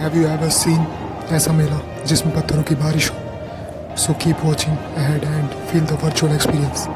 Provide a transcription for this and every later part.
Have you ever seen ऐसा मेला जिसमें पत्थरों की बारिश हो? So keep watching ahead and feel the virtual experience.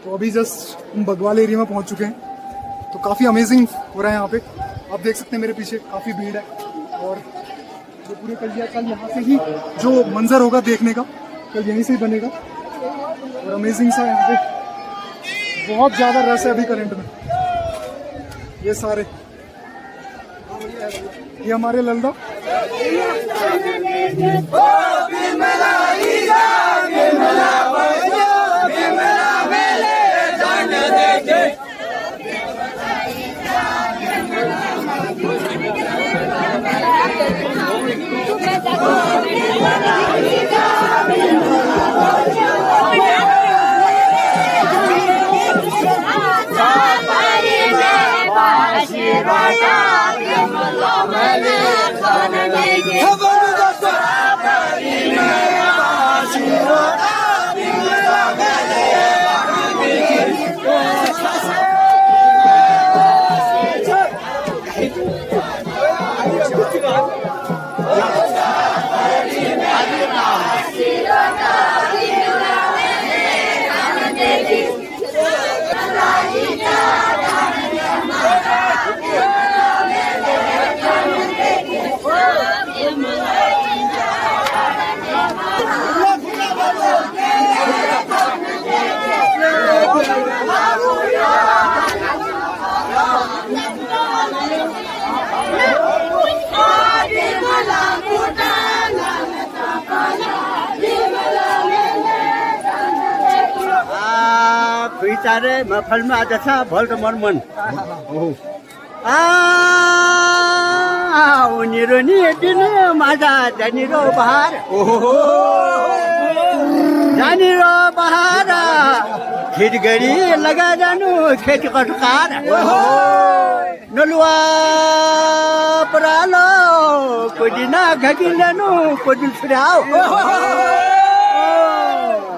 तो अभी जस्ट हम बगवाल एरिया में पहुंच चुके हैं। तो काफ़ी अमेजिंग हो रहा है यहाँ पे। आप देख सकते हैं मेरे पीछे काफ़ी भीड़ है और जो पूरे कल यहाँ से ही जो मंजर होगा देखने का कल यहीं से ही बनेगा। और अमेजिंग सा यहाँ पे बहुत ज़्यादा रस है अभी करंट में। ये सारे ये हमारे लल्दा बिचारे महफलमा आज छ भोल्ट मन उनीहरू नि दिने माझा जानिरो बहार जानिरो बहार खेत गरी लगा जानु खेती कटकार नलुआ परालो कोदिना घगिलेनु कोदिन छुराउ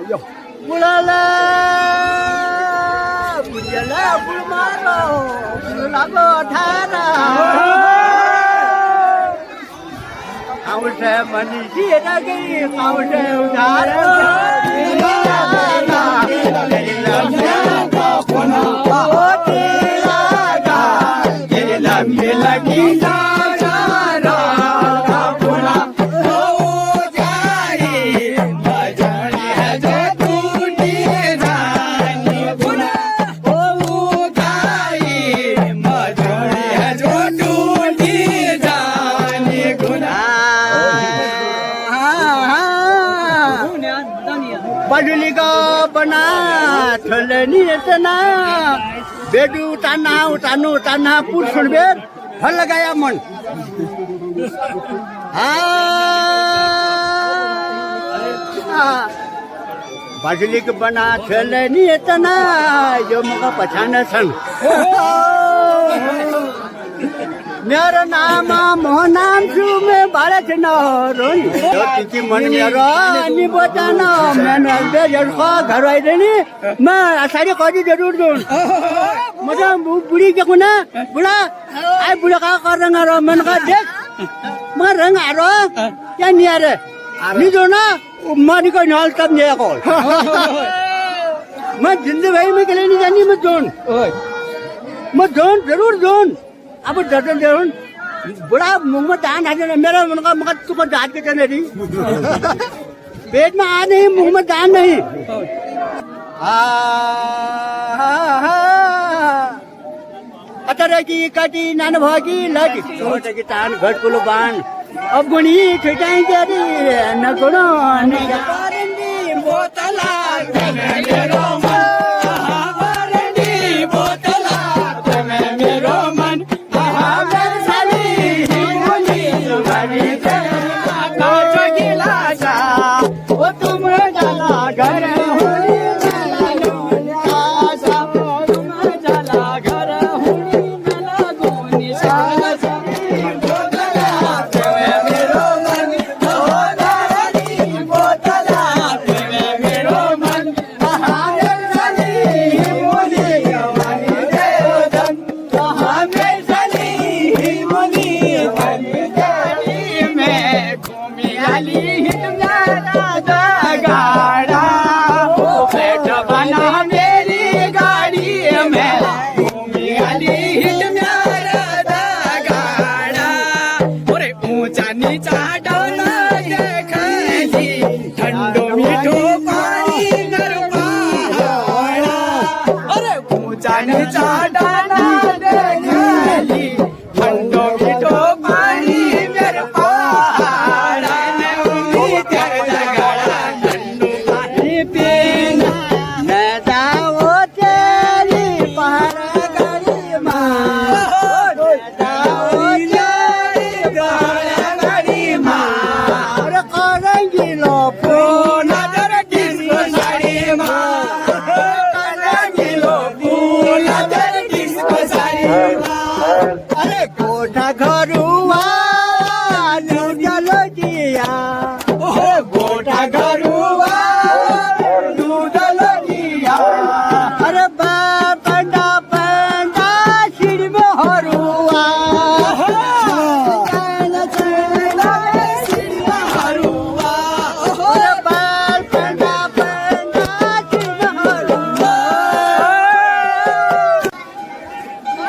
यो बुलाला बुझला बुलमारो बुलागो थारा आउटे मनी दिएरा गई आउटे उधार बजुलीको बना थलनी तना बेडू ताना पुर सुनबे फल लगाया मन बजुलीको बना थलनी तना यो मका पछान छन् मेरो नाम मोहनाम छु मे बाले छैन रोन तिमी मन मेरो नि बचान मेन बेजर को घर आइदिने म सारी कति जरुर दोन म त बुढी के कुना बुढा आइ बुढा का करंगा र मन का देख म रंग आरो या नियारे नि दो ना मनी को नाल तब ने को म जिंदगी भाई में के नहीं जानी म जोन जरूर जोन अब डटन जरूर बुढ़ा मुंह में दान है मेरा उनका मगर तुमको दांत के चले रही पेट में आ नहीं मुंह में दान नहीं तर की कटी नन भागी लगी छोटे की तान घट कुल बान अब गुणी खिटाई तेरी न गुणो न करंदी बोतला मेरो महावरणी बोतला मेरो मन महावरणी मुनी तुम्हारी तो चगिला जा ओ तुम जाला घर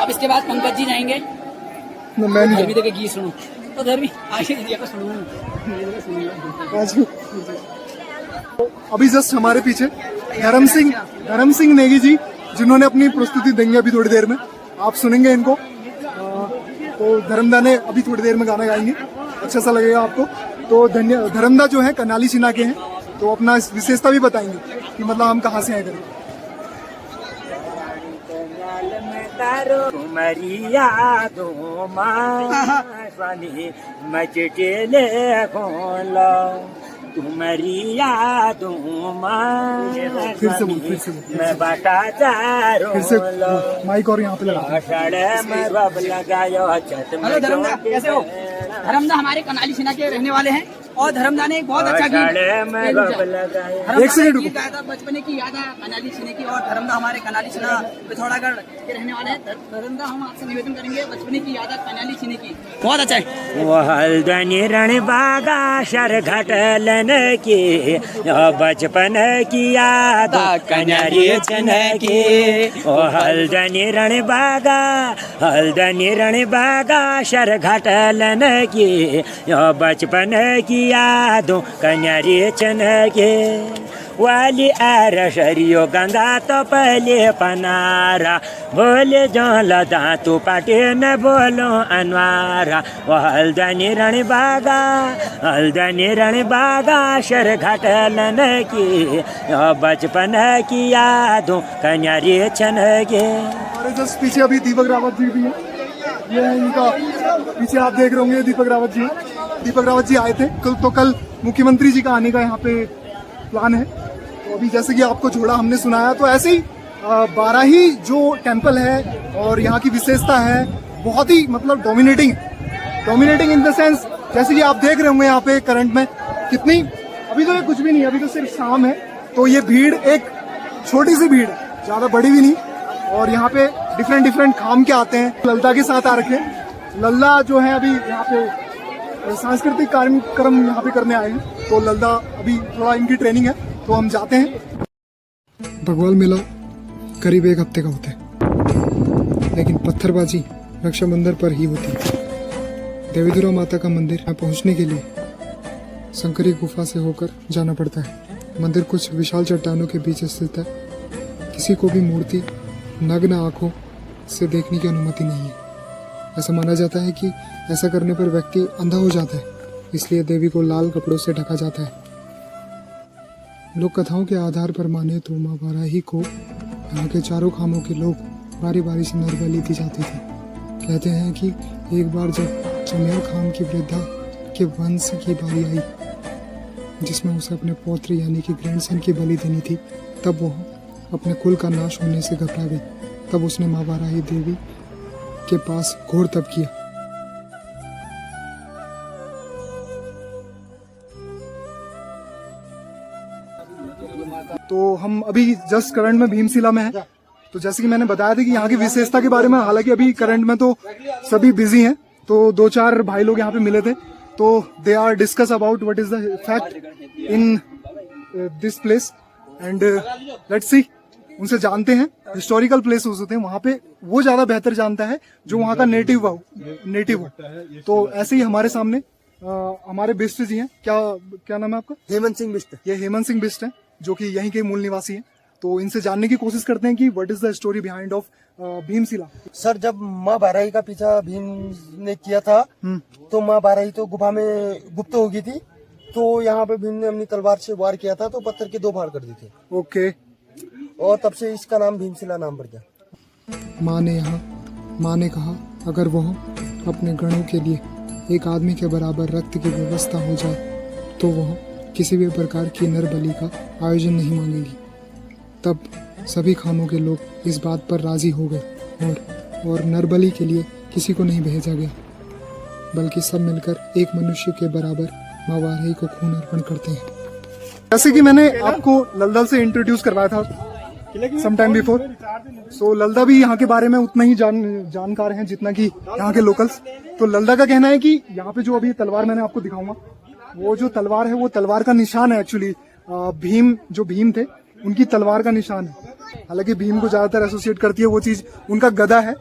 इसके बाद पंकज जी जाएंगे। ना मैं नहीं धर्मी के गीत सुनो तो धर्मी आगे दिया सुनो। अभी जस्ट हमारे पीछे धर्म सिंह नेगी जी जिन्होंने अपनी प्रस्तुति देंगे अभी थोड़ी देर में, आप सुनेंगे इनको। तो धर्मदा ने अभी थोड़ी देर में गाना गाएंगे, अच्छा सा लगेगा आपको। तो धर्मदा जो है कनाली सिन्हा के हैं, तो अपना विशेषता भी बताएंगे कि मतलब हम कहाँ से आए करें। तुम्हारी यादों में मचटेले खोलो तुम्हारी यादों में फिर से बोल मैं बाटा चारो फिर से माइक और यहाँ पे लगा। आषाढ़ में रब लगायो छत में। हेलो धर्मदा, कैसे हो? धर्मदा हमारे कनाली सिन्हा के रहने वाले हैं और धर्मदा ने एक बहुत अच्छा गीत एक सेकंड रुको। गाया था, बचपने की याद है कनाली सिन्हा की। और धर्मदा हमारे कनाली सिन्हा पिथौरागढ़ के रहने वाले हैं। धर्मदा हम आपसे निवेदन करेंगे बचपने की याद है कनाली सिन्हा की, बहुत अच्छा है। वो हल्दनी रण बागा शर घटलन की बचपन की याद कनाली सिन्हा की। ओ हल्दनी रण बागा शर घटलन की बचपन की यादों कन्यारी चनके वाली शरियो गंगा तो पहले पनारा बोले जो लदा तू पाटे न बोलो अनवारा। वो हल्दनी रण बागा शर घटलन की बचपन की यादों कन्यारी चनके। हमारे जस्ट पीछे अभी दीपक रावत जी भी हैं, ये है इनका पीछे आप देख रहे होंगे दीपक रावत जी। दीपक रावत जी आए थे कल मुख्यमंत्री जी का आने का यहाँ पे प्लान है। तो अभी जैसे कि आपको झोड़ा हमने सुनाया, तो ऐसे ही बाराही जो टेम्पल है और यहाँ की विशेषता है बहुत ही मतलब डोमिनेटिंग इन द सेंस, जैसे कि आप देख रहे होंगे यहाँ पे करंट में कितनी, अभी तो ये कुछ भी नहीं, अभी तो सिर्फ शाम है। तो ये भीड़ एक छोटी सी भीड़ है, ज्यादा बड़ी भी नहीं। और यहाँ पे डिफरेंट खाम के आते हैं, ललता के साथ आ रखे हैं। लल्ला जो है अभी यहाँ पे सांस्कृतिक कार्यक्रम यहाँ पे करने आए हैं, तो लल्ला अभी थोड़ा इनकी ट्रेनिंग है, तो हम जाते हैं। भगवाल मेला करीब 1 हफ्ते का होता है, लेकिन पत्थरबाजी रक्षाबंधन पर ही होती है। देवीदुरा माता का मंदिर में पहुंचने के लिए संकरी गुफा से होकर जाना पड़ता है। मंदिर कुछ विशाल चट्टानों के बीच स्थित है। किसी को भी मूर्ति नग्न आंखों से देखने की अनुमति नहीं है। ऐसा माना जाता है कि ऐसा करने पर व्यक्ति अंधा हो जाता है, इसलिए देवी को लाल कपड़ों से ढका जाता है। लोक कथाओं के आधार पर माने तो माँ वाराही को यहाँ के चारों खामों के लोग बारी बारी से नर बलि दी जाती थी। कहते हैं कि एक बार जब चमेर खान की वृद्धा के वंश की बारी आई, जिसमें उसे अपने पौत्र यानी कि ग्रैंडसन की बलि देनी थी, तब वो अपने कुल का नाश होने से घबरा गई। तब उसने माँ वाराही देवी के पास घोर तप किया। तो हम अभी जस्ट करंट में भीमशिला में हैं। तो जैसे कि मैंने बताया था कि यहाँ की विशेषता के बारे में, हालांकि अभी करंट में तो सभी बिजी हैं, तो 2-4 भाई लोग यहाँ पे मिले थे, तो they are discuss about what is the fact in this place and let's see, उनसे जानते हैं। हिस्टोरिकल प्लेस होते हैं वहाँ पे, वो ज्यादा बेहतर जानता है जो वहाँ का नेटिव हो। तो ऐसे ही हमारे सामने हमारे बिष्ट जी हैं। क्या नाम है आपका? हेमंत सिंह बिष्ट। ये हेमंत सिंह बिष्ट हैं, जो कि यहीं के मूल निवासी हैं। तो इनसे जानने की कोशिश करते हैं कि what is the story behind of Bhimshila. Sir, जब माँ बाराही का पीछा भीम ने किया था तो माँ बाराही तो गुफा में गुप्त हो गई थी, तो यहाँ पे भीम ने अपनी तलवार से वार किया था, तो पत्थर के 2 फाड़ कर दिए थे। ओके। और तब से इसका नाम भीमशिला नाम पड़ गया। माँ ने कहा अगर वह अपने गणों के लिए एक आदमी के बराबर रक्त की व्यवस्था हो जाए तो वह किसी भी प्रकार की नर बलि का आयोजन नहीं मांगेगी। तब सभी खानों के लोग इस बात पर राजी हो गए और नर बलि के लिए किसी को नहीं भेजा गया, बल्कि सब मिलकर एक मनुष्य के बराबर माँ वाराही को खून अर्पण करते हैं। जैसे कि मैंने आपको ललदल से इंट्रोड्यूस करवाया था सम टाइम बिफोर, सो ललदा भी यहाँ के बारे में उतना ही जानकार हैं जितना कि यहाँ के लोकल्स। तो ललदा का कहना है कि यहाँ पे जो अभी तलवार मैंने आपको दिखाऊंगा, वो जो तलवार है वो तलवार का निशान है। एक्चुअली भीम थे, उनकी तलवार का निशान है। हालांकि भीम को ज्यादातर एसोसिएट करती है वो चीज, उनका गदा है।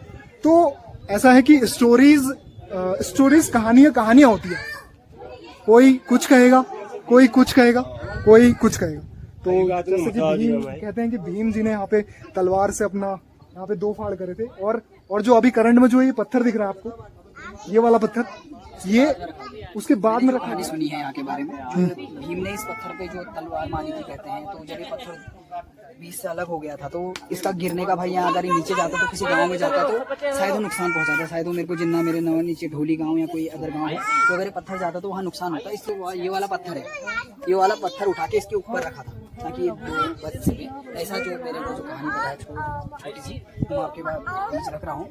तो ऐसा है कि स्टोरीज कहानियां होती है। कोई कुछ कहेगा, कोई कुछ कहेगा, कोई कुछ कहेगा। तो जैसे कि भीम कहते हैं कि भीम जी ने यहाँ पे तलवार से अपना यहाँ पे 2 फाड़ करे थे। और जो अभी करंट में जो ये पत्थर दिख रहा है आपको, ये वाला पत्थर, ये उसके बाद में रखा। कहानी सुनी है यहाँ के बारे में। भीम ने इस पत्थर पे जो तलवार मारी थी कहते हैं, तो जब ये पत्थर बीच से अलग हो गया था, तो इसका गिरने का भाई यहाँ अगर ये नीचे जाता तो किसी गांव में जाता तो शायद वो नुकसान पहुंचाता। शायद वो मेरे को जिन्ना मेरे नीचे ढोली गांव या कोई अदर गांव है, तो अगर ये पत्थर जाता तो वहाँ नुकसान होता। इसलिए ये वाला पत्थर है, ये वाला पत्थर उठा के इसके ऊपर रखा था ताकि ये बच सके। ऐसा जो मेरे को जो कहानी बताया छोटी सी, मैं आपके बीच रख रहा हूँ।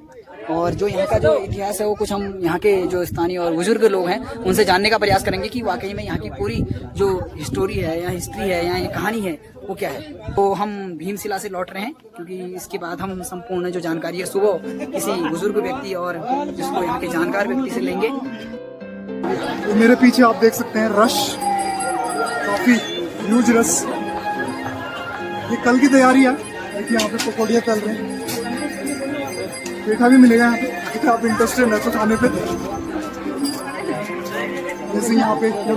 और जो यहाँ का जो इतिहास है वो कुछ हम यहाँ के जो स्थानीय और बुजुर्ग लोग हैं उनसे जानने का प्रयास करेंगे कि वाकई में यहाँ की पूरी जो हिस्टोरी है या हिस्ट्री है या ये कहानी है वो क्या है। तो हम भीमशिला से लौट रहे हैं, क्योंकि इसके बाद हम संपूर्ण जो जानकारी है सुबह किसी बुजुर्ग व्यक्ति और जिसको यहाँ के जानकार व्यक्ति से लेंगे। मेरे पीछे आप देख सकते हैं रश, काफी ह्यूज रश। ये कल की तैयारी है। देखिए यहाँ पे पकौड़ियाँ तल रहे हैं, पेठा भी मिलेगा यहाँ पे अगर आप इंटरेस्टेड है तो खाने पे। जैसे यहाँ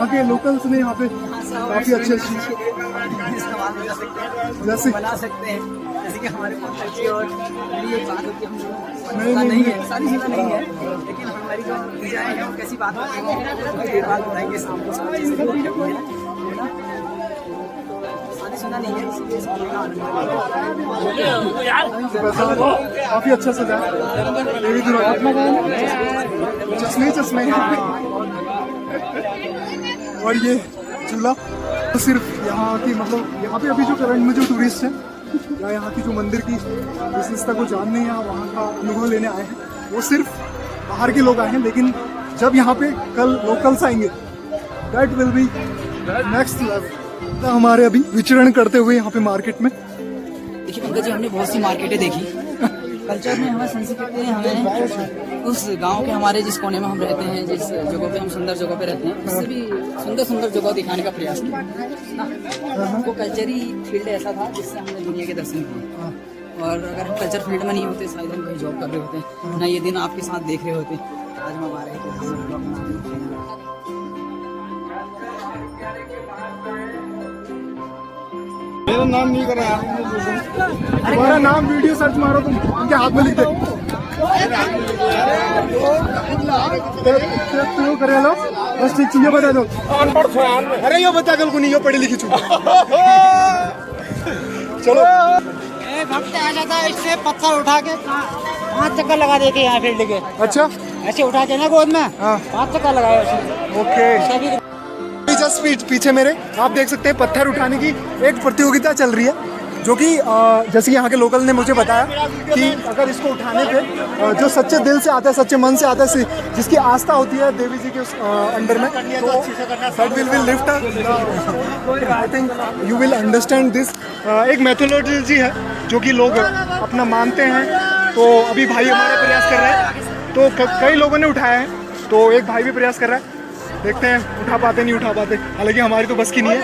के लोकल्स ने यहाँ पे काफी अच्छे जैसे बना सकते हैं, जैसे कि हमारे पत्थर और ये बात होती है नहीं है, सारी चीज़ें नहीं है, लेकिन हमारी जो डिजाइन है वो कैसी बात होती है बात बताएंगे सामने सुना नहीं है, इसलिए काफी अच्छा सजा चश्मे और ये झूला तो सिर्फ यहाँ की, मतलब यहाँ पे अभी जो करंट में जो टूरिस्ट हैं या यहाँ की जो मंदिर की विशेषता को जानने या वहाँ का अनुभव लेने आए हैं, वो सिर्फ बाहर के लोग आए हैं। लेकिन जब यहाँ पे कल लोकल्स आएंगे, that will be next level. हमारे अभी विचरण करते हुए यहाँ पे मार्केट में, देखिए पंकज जी, हमने बहुत सी मार्केटें देखी। कल्चर में हमें संस्कृति ने हमें उस गांव के हमारे जिस कोने में हम रहते हैं, जिस जगह पे हम सुंदर जगह पे रहते हैं, उससे भी सुंदर सुंदर जगह दिखाने का प्रयास किया ना। हमको कल्चरी फील्ड ऐसा था जिससे हमने दुनिया के दर्शन किए। और अगर हम कल्चर फील्ड में नहीं होते, शायद हम कहीं जॉब कर रहे होते, ना ये दिन आपके साथ देख रहे होते। आज हम आ रहे हैं मेरा नाम नहीं कर रहा है, तुम्हारा नाम वीडियो सर्च मारो, तुम उनके हाथ में लिख दे। तू करे लो बस ठीक चीजें बता दो। अरे यो बता कल को नहीं, यो पढ़ी लिखी चुकी। चलो वक्त आ जाता है, इससे पत्थर उठा के 5 चक्कर लगा देते यहाँ फील्ड के। अच्छा ऐसे उठा के ना गोद में हाँ 5 चक्कर लगाए उसने। ओके। जस्ट पीछे मेरे आप देख सकते हैं पत्थर उठाने की एक प्रतियोगिता चल रही है, जो कि जैसे यहाँ के लोकल ने मुझे बताया कि अगर इसको उठाने पे जो सच्चे दिल से आता है, सच्चे मन से आता है, जिसकी आस्था होती है देवी जी के उस अंडर में, तो that will lift. I think you will understand this. एक मैथोलॉजी है जो कि लोग अपना मानते हैं। तो अभी भाई हमारा प्रयास कर रहे हैं, तो कई लोगों ने उठाया है, तो एक भाई भी प्रयास कर रहा है। देखते हैं उठा पाते नहीं उठा पाते, हालांकि हमारी तो बस की नहीं है।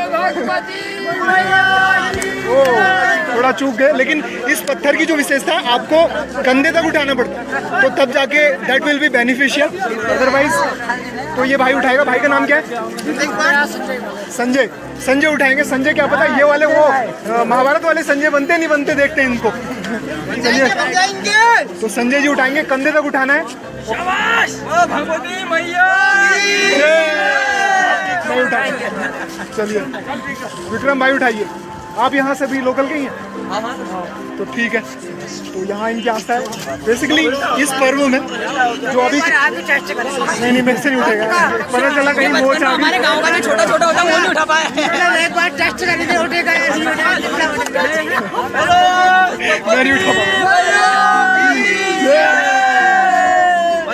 थोड़ा चूक गए, लेकिन इस पत्थर की जो विशेषता है आपको कंधे तक उठाना पड़ता है, तो तब जाके that will be beneficial. Otherwise तो ये भाई उठाएगा। भाई का नाम क्या है? संजय। संजय उठाएंगे। संजय क्या पता ये वाले वो महाभारत वाले संजय बनते नहीं बनते, देखते हैं इनको। चलिए तो संजय जी उठाएंगे, कंधे तक उठाना है। भगवती मैया चलिए विक्रम भाई उठाइए। आप यहाँ से भी लोकल के ही हैं? तो ठीक है। तो यहाँ इनकी आस्था है बेसिकली इस पर्व में, जो अभी नहीं मेरे से नहीं उठेगा, पता चला कहीं मोच आ गई। हमारे गांव का जो छोटा छोटा होता है वो नहीं उठा पाया। एक बार टेस्ट करने से उठेगा। मैं नहीं उठा पाया।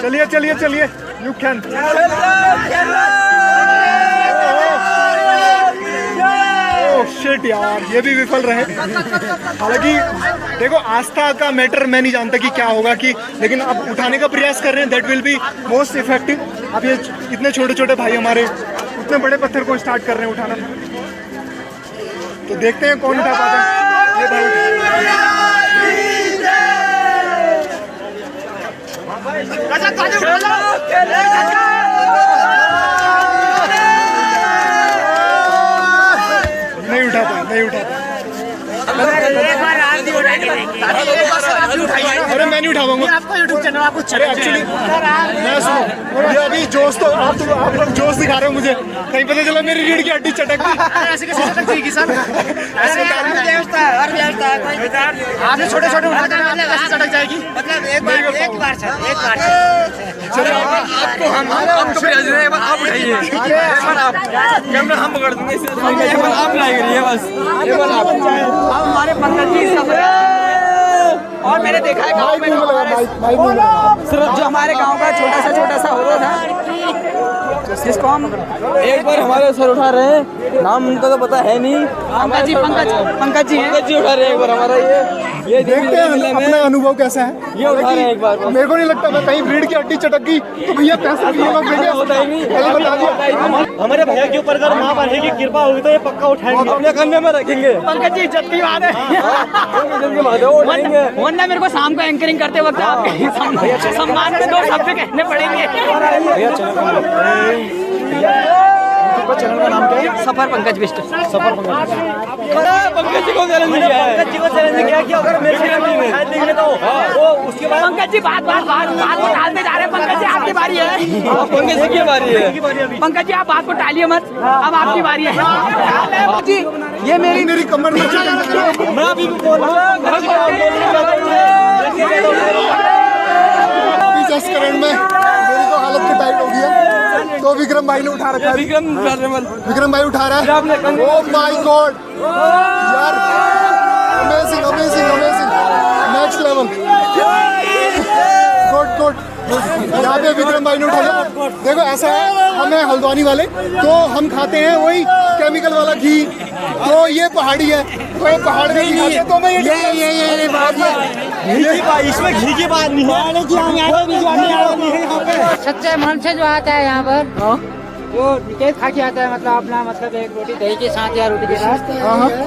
चलिए चलिए चलिए, यू कैन। शिट यार, ये भी विफल रहे। हालांकि देखो आस्था का मैटर मैं नहीं जानता कि क्या होगा कि, लेकिन अब उठाने का प्रयास कर रहे हैं, that will be most effective. अब ये इतने छोटे छोटे भाई हमारे उतने बड़े पत्थर को स्टार्ट कर रहे हैं उठाना, तो देखते हैं कौन उठा पाता है। ये भाई नहीं उठा पाया, नहीं उठा पाया। अरे मैं नहीं उठा पाऊंगा। अरे एक्चुअली मैं सुनो, ये अभी जोश तो आप लोग जोश दिखा रहे हो मुझे, कहीं पता चला मेरी रीढ़ की हड्डी चटक गई। ऐसे कैसे चटक जाएगी सर? आपने छोटे छोटे उठाते हैं, ऐसे चटक जाएगी। मतलब एक बार चलिए आपको आपको आप उठाइए, कैमरा हम पकड़ दूंगे, आप लाई करिए बस। अब हमारे पंकज जी सब और मैंने देखा है गाँव में जो हमारे गांव का छोटा सा होता था, जिसको हम एक बार हमारे सर उठा रहे हैं, नाम उनका तो पता है नहीं। पंकज जी उठा रहे हैं एक बार हमारा। ये देखते हैं अपना अनुभव कैसा है। ये उठा रहे हैं एक बार। मेरे को नहीं लगता मैं कहीं रीढ़ की हड्डी चटक गई तो भैया पैसे ये लोग देंगे, होता ही नहीं। पहले बता दिया। हमारे भैया के ऊपर अगर माँ बहन की कृपा होगी तो ये पक्का उठाएंगे, अपने कंधे में रखेंगे। पंकज जी इज्जत की बात है। वरना मेरे को शाम को एंकरिंग करते वक्त आपके सम्मान में 2 शब्द कहने पड़ेंगे। चैनल का नाम क्या है? सफर पंकज बिष्ट। सफर पंकज। पंकज जी को चैलेंज किया है। पंकज जी को चैलेंज किया कि अगर मेरे से तो वो उसके बाद पंकज जी बात को टालते जा रहे हैं। पंकज जी आपकी बारी है। पंकज जी की बारी है। पंकज जी आप बात को टालिए मत, अब आपकी बारी है जी। ये मेरी कमर में मैं अभी बोल रहा अभी जस्ट करंट में मेरी तो हालत की टाइट हो गई है। तो विक्रम भाई ने उठा रखा है। विक्रम भाई उठा रहा है। ओह माय गॉड यार, amazing amazing amazing, next level, good. यहाँ पे विक्रम भाई ने उठाया। देखो ऐसा है, हमें हल्द्वानी वाले तो हम खाते हैं वही केमिकल वाला घी, तो ये पहाड़ी है, तो ये पहाड़ का घी खाते हैं। तो मैं ये बात है, इसमें घी की बात नहीं है। सच्चे मन से जो आता है यहाँ पर, जो निकेत खा के आता है, मतलब अपना मतलब एक रोटी दही के साथ या रोटी के साथ,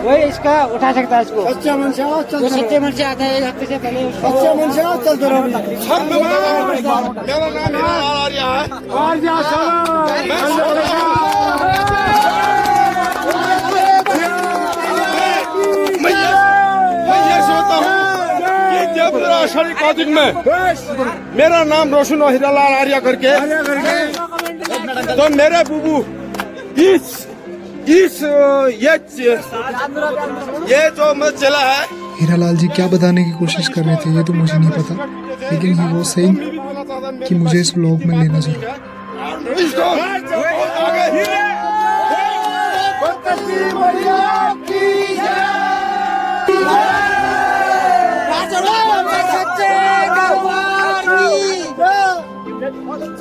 वही इसका उठा सकता है इसको। सच्चे मन से जो सच्चे मन से आता है, 1 हफ्ते से पहले सच्चे मन से चलते रहो। मैं ये सोचता हूँ कि जब आषाढ़ी कार्तिक में मेरा नाम रोशन और हीरालाल आर्या करके तो मेरे बुबू इस ये जो मैं चला है हीरालाल जी क्या बताने की कोशिश कर रहे थे ये तो मुझे नहीं पता, लेकिन ही वो सही कि मुझे इस व्लॉग में लेना जरूर।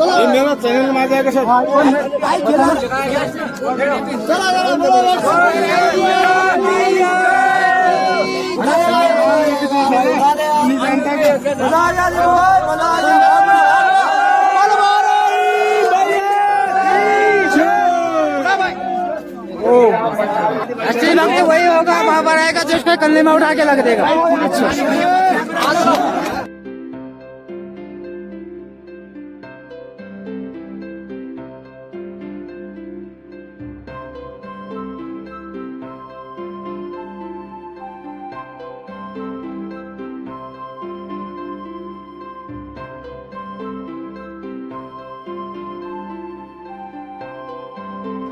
ये मेरा चैनल में आ जाएगा सर। असली भक्त वही होगा, वहाँ पर आएगा तो उसके कल्ले में उठा के लग देगा।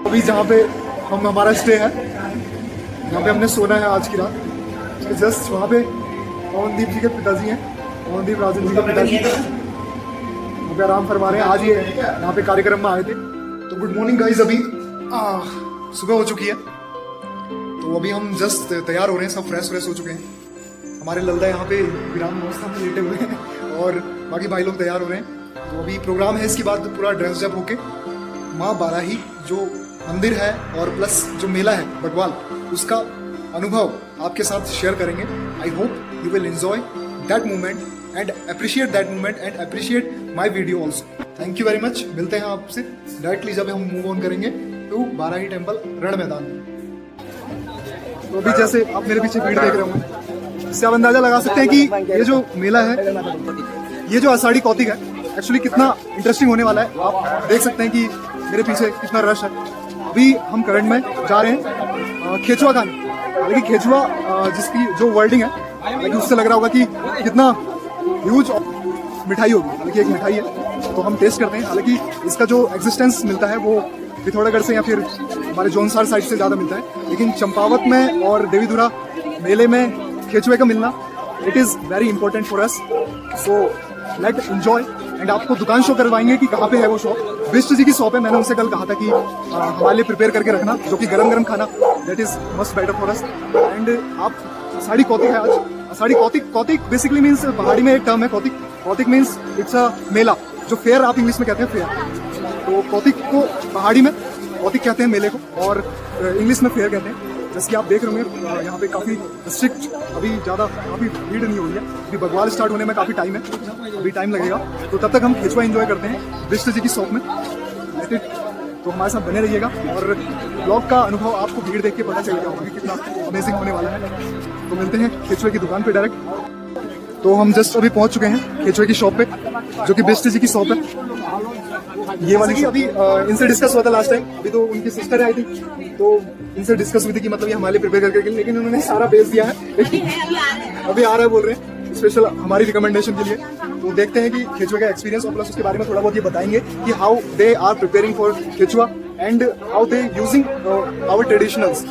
अभी जहाँ पे हम हमारा स्टे है, यहाँ पे हमने सोना है आज की रात। जस्ट वहाँ पे पवनदीप जी के पिताजी हैं, पवनदीप राजन जी के पिताजी वहाँ पे आराम फरमा रहे हैं। आज ये यहाँ पे कार्यक्रम में आए थे। तो गुड मॉर्निंग गाइस, अभी सुबह हो चुकी है। तो अभी हम जस्ट तैयार हो रहे हैं, सब फ्रेश हो चुके हैं। हमारे लल्दा यहाँ पे विराम अवस्था में लेटे हुए हैं और बाकी भाई लोग तैयार हो रहे हैं। तो अभी प्रोग्राम है, इसके बाद पूरा ड्रेस अप होके माँ बाराही जो मंदिर है और प्लस जो मेला है बगवाल, उसका अनुभव आपके साथ शेयर करेंगे। I hope you will enjoy that moment and appreciate that moment and appreciate my video also. Thank you very much. मिलते हैं आपसे डायरेक्टली जब हम मूव ऑन करेंगे टू बाराही टेम्पल रण मैदान में। तो अभी जैसे आप मेरे पीछे भीड़ देख रहे होंगे, इससे आप अंदाजा लगा सकते हैं कि ये जो मेला है, ये जो आषाढ़ी कौतिक है, एक्चुअली कितना इंटरेस्टिंग होने वाला है। आप देख सकते हैं कि मेरे पीछे कितना रश है। अभी हम करंट में जा रहे हैं खेचुआ खाने। हालांकि खेचुआ जिसकी जो वर्डिंग है, हालांकि उससे लग रहा होगा कि कितना ह्यूज मिठाई होगी। हालांकि एक मिठाई है, तो हम टेस्ट करते हैं। हालांकि इसका जो एग्जिस्टेंस मिलता है वो पिथौरागढ़ से या फिर हमारे जौनसार साइड से ज़्यादा मिलता है, लेकिन चंपावत में और देवीधुरा मेले में खेचुए का मिलना it is very important for us. So let enjoy and आपको दुकान शो करवाएंगे कि कहाँ पे है वो शॉप। बिष्ट जी की शॉप है। मैंने उनसे कल कहा था कि हमारे लिए प्रिपेयर करके रखना, जो कि गरम गरम खाना, that is must better for us. And आप आषाढ़ी कौतिक है आज। आषाढ़ी कौतिक बेसिकली मीन्स पहाड़ी में एक टर्म है Kautik. Kautik means it's a मेला, जो फेयर आप इंग्लिश में कहते हैं फेयर। तो कौतिक को पहाड़ी में कौतिक कहते हैं मेले को, और इंग्लिश में फेयर कहते हैं। जैसे कि आप देख रहे होंगे यहाँ पे काफ़ी स्ट्रिक्ट, अभी ज़्यादा काफ़ी भीड़ नहीं हो रही है। अभी बगवाल स्टार्ट होने में काफ़ी टाइम है, अभी टाइम लगेगा। तो तब तक हम खेचुआ एंजॉय करते हैं बिष्ट जी की शॉप में। तो हमारे साथ बने रहिएगा और ब्लॉग का अनुभव आपको भीड़ देख के पता चलेगा होगा कि कितना अमेजिंग होने वाला है। तो मिलते हैं खेचुए की दुकान पे डायरेक्ट। तो हम जस्ट अभी पहुंच चुके हैं खेचुए की शॉप पे, जो कि बिष्ट जी की शॉप है। ये वाली अभी इनसे डिस्कस हुआ था लास्ट टाइम। अभी तो उनकी सिस्टर आई थी, तो इनसे डिस्कस हुई थी कि मतलब ये हमारे लिए प्रिपेयर करके, लेकिन उन्होंने सारा बेच दिया है। अभी आ रहा है बोल रहे हैं स्पेशल हमारी रिकमेंडेशन के लिए। तो देखते हैं कि खेचुआ का एक्सपीरियंस और प्लस उसके बारे में थोड़ा बहुत ये बताएंगे कि how they are preparing for Khechua and how they using our traditionals.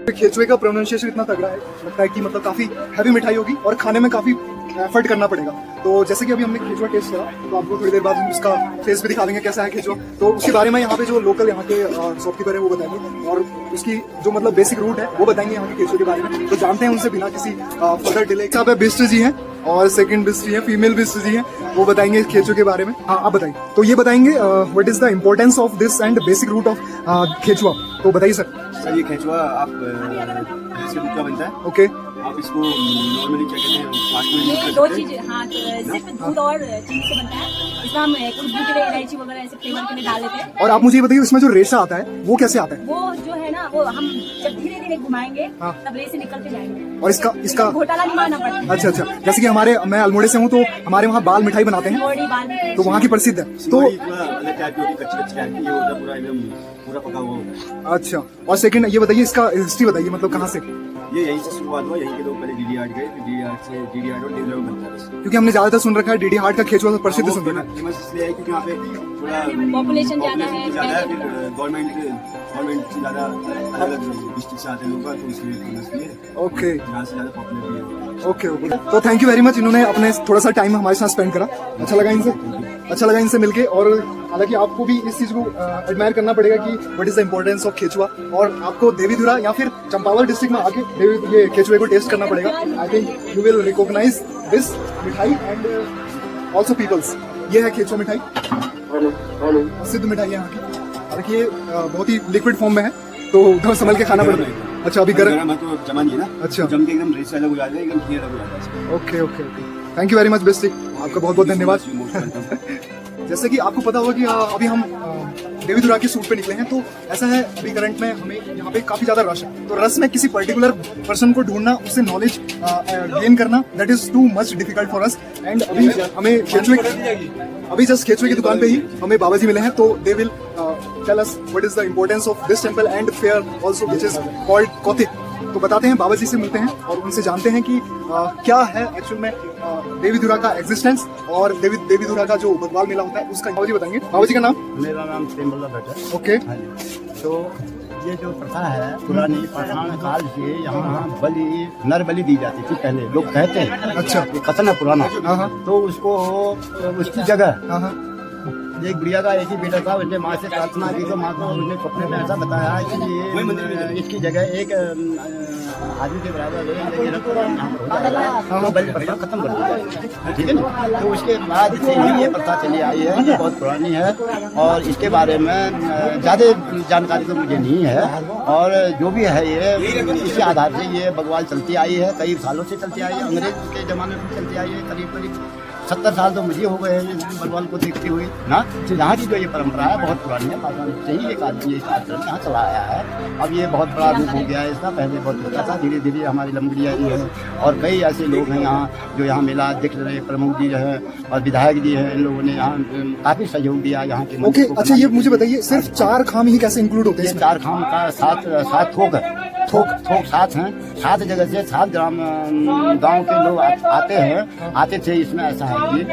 खेचुए का प्रोनाउंसिएशन इतना तगड़ा है, लगता है कि मतलब काफी हैवी मिठाई होगी और खाने में काफी एफर्ट करना पड़ेगा। तो जैसे कि अभी हमने खेचुआ टेस्ट करा, तो आपको थोड़ी देर बाद उसका टेस्ट भी दिखा देंगे कैसा है खेचुआ। तो उसके बारे में यहाँ पे जो लोकल यहाँ के शॉपकीपर है वो बताएंगे, और उसकी जो मतलब बेसिक रूट है वो बताएंगे यहाँ के खेचुए के बारे में। तो जानते हैं उनसे बिना किसी फर्दर डिले। साहब बिष्ट जी हैं और सेकंड बिष्ट जी हैं, फीमेल बिष्ट जी हैं, वो बताएंगे खेचुए के बारे में। हाँ आप बताइए। तो ये बताएंगे what is the importance of this and basic root of Khechua. तो बताइए सर। सर ये खेचुआ आप से दूध का बनता है। ओके। आप इसको नॉर्मली क्या कहते हैं, फास्ट में ये दो चीज, हाँ सिर्फ दूध और चीनी से बनता है। इसमें हम खुशबू के लिए इलायची वगैरह ऐसे फ्लेवर के लिए डाल देते हैं। और आप मुझे ये बताइए इसमें जो रेशा आता है वो कैसे आता है? वो जो है ना, वो हम जब धीरे धीरे घुमाएंगे हाँ। तब रेसे निकलते जाएंगे। और इसका घोटाला नहीं मारना पड़ता है। अच्छा। जैसे कि मैं अल्मोड़े से हूँ, तो हमारे वहाँ बाल मिठाई बनाते हैं, बॉडी बाल में तो वहाँ की प्रसिद्ध है। तो अलग टाइप की होती है, कच्ची टाइप की, ये होता है पूरा एकदम पूरा पका हुआ होता है। अच्छा। और सेकंड ये बताइए, इसका हिस्ट्री बताइए, मतलब कहाँ से? ये यहीं से शुरुआत हुआ, यहीं के लोग पहले डीडी हाट गए, फिर डीडी हाट से डीडी हाट और न्यू लेवल बनता है। क्योंकि हमने ज्यादातर सुन रखा है डीडी हाट का केचुआ प्रसिद्ध सुन रखा है। फेमस इसलिए है क्योंकि यहाँ पे थोड़ा Population ज्यादा है। फिर गवर्नमेंट से ज्यादा अलग अलग डिस्ट्रिक्ट से आते हैं लोग, तो इसलिए फेमस भी है, ओके यहाँ से ज्यादा पॉपुलर भी है। ओके ओके, तो थैंक यू वेरी मच, इन्होंने अपने थोड़ा सा टाइम हमारे साथ स्पेंड करा, अच्छा लगा इनसे मिलके। और हालांकि आपको भी इस चीज को एडमायर करना पड़ेगा कि what is the importance of केचुआ, और आपको देवीधुरा या फिर चंपावत डिस्ट्रिक्ट में आके ये केचुए को टेस्ट करना पड़ेगा। I think you will recognise this मिठाई एंड ऑल्सो पीपल्स। ये है केचुआ मिठाई, प्रसिद्ध मिठाई है यहाँ की। हालांकि ये बहुत ही लिक्विड फॉर्म में है, तो उधर संभल के खाना पड़ता है। अच्छा, अभी गर्म है तो जमा नहीं है ना, अच्छा, जम के एकदम रेस अलग हो जाता है, एकदम घी अलग हो जाता है। Okay okay okay, thank you very much bestie, आपका बहुत बहुत धन्यवाद। जैसे कि आपको पता होगा कि अभी हम देवीधुरा की सूट पे निकले हैं, तो ऐसा है अभी करंट में हमें यहाँ पे काफी ज्यादा रश है, तो रश में किसी पर्टिकुलर पर्सन को ढूंढना, उससे नॉलेज गेन करना, that is too much difficult for us. And अभी हमें केचुए की दुकान पे ही हमें बाबा जी मिले हैं, तो they will tell us what is the importance of this temple and fair also which is called Kautik. तो बताते हैं, बाबा जी से मिलते हैं और उनसे जानते हैं कि क्या है एक्चुअल में देवीधुरा का एग्जिस्टेंस और देवीधुरा का जो बगवाल मेला होता है उसका। बाबा जी बताएंगे, बाबा जी का नाम? मेरा नाम प्रेमवल्लभ भट्ट है। ओके, तो ये जो प्रथा है पुरानी पाषाण काल से यहाँ बलि नर बलि दी जाती थी पहले, लोग कहते हैं। अच्छा, ये कथन है पुराना। हाँ। तो उसको उसकी जगह हाँ, एक बुढ़िया का एक ही बेटा था, उसने माँ से प्रार्थना की, तो माँ को उसने सपने में ऐसा बताया कि ये इसकी जगह एक आदमी के बराबर है, ये रखो यहाँ पर हो जाएगा, तो बलि प्रथा खत्म कर दिया जाएगा, ठीक है ना। तो उसके बाद से ही ये प्रथा चली आई है, ये बहुत पुरानी है, और इसके बारे में ज़्यादा जानकारी तो मुझे नहीं है। और जो भी है ये इसी आधार से ये बगवाल चलती आई है, कई सालों से चलती आई है, अंग्रेज के ज़माने में चलती आई है, करीब 70 साल तो मुझे हो गए हैं बगवाल को देखते हुए ना। यहाँ की जो ये परंपरा है बहुत पुरानी है, पाषाण से ही एक आदमी इस आचरण यहाँ चला आया है। अब ये बहुत बड़ा रूप हो गया है इसका, पहले बहुत छोटा था, धीरे धीरे हमारी लमगड़िया जी है और कई ऐसे लोग हैं यहाँ जो यहाँ मेला देख रहे, प्रमुख जी हैं और विधायक जी हैं, इन लोगों ने यहाँ काफ़ी सहयोग दिया यहाँ के। ओके, अच्छा ये मुझे बताइए, सिर्फ 4 खाम ही कैसे इंक्लूड होते हैं? 4 खाम का 7 थोक 7 हैं, 7 जगह से 7 गांव के लोग आते थे। इसमें ऐसा है कि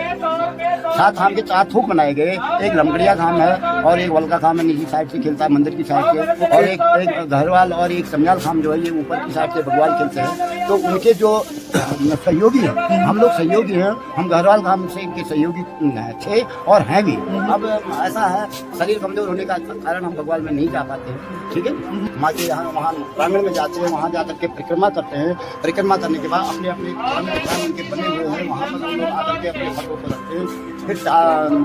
7 खाम के 4 थोक बनाए गए, एक लमगड़िया खाम है और एक वलका खाम है नीचे साइड से खेलता है मंदिर की साइड से, और एक घरवाल और एक समयाल खाम जो है ये ऊपर की साइड से भगवान खेलते हैं। तो उनके जो सहयोगी हैं, हम लोग सहयोगी हैं, हम घरवाल खाम से इनके सहयोगी थे और हैं भी। अब ऐसा है शरीर कमजोर होने का कारण हम भगवान में नहीं जा पाते हैं, ठीक है। माँ के यहाँ वहाँ प्रांगण में जाते हैं, वहाँ जाकर के परिक्रमा करते हैं, परिक्रमा करने के बाद अपने अपने उनके बने हुए हैं, वहाँ पर हम लोग आकर के अपने फोटो को रखते हैं। फिर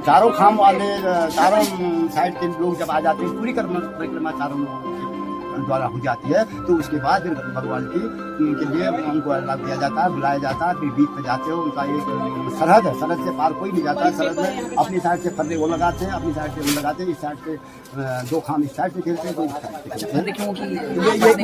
चारों खाम वाले चारों साइड के लोग जब आ जाते हैं, पूरी परिक्रमा चारों द्वारा हो जाती है, तो उसके बाद फिर भगवान के लिए उनको लाभ दिया जाता है, बुलाया जाता है, फिर बीच पे जाते हो, उनका एक सरहद है, सरहद से पार कोई नहीं जाता है। सरहद में अपनी साइड से फर्रे वो लगाते हैं, अपनी साइड से वो लगाते हैं, इस साइड से 2 खाम इस साइड से खेलते हैं, कोई इस साइड से खेलते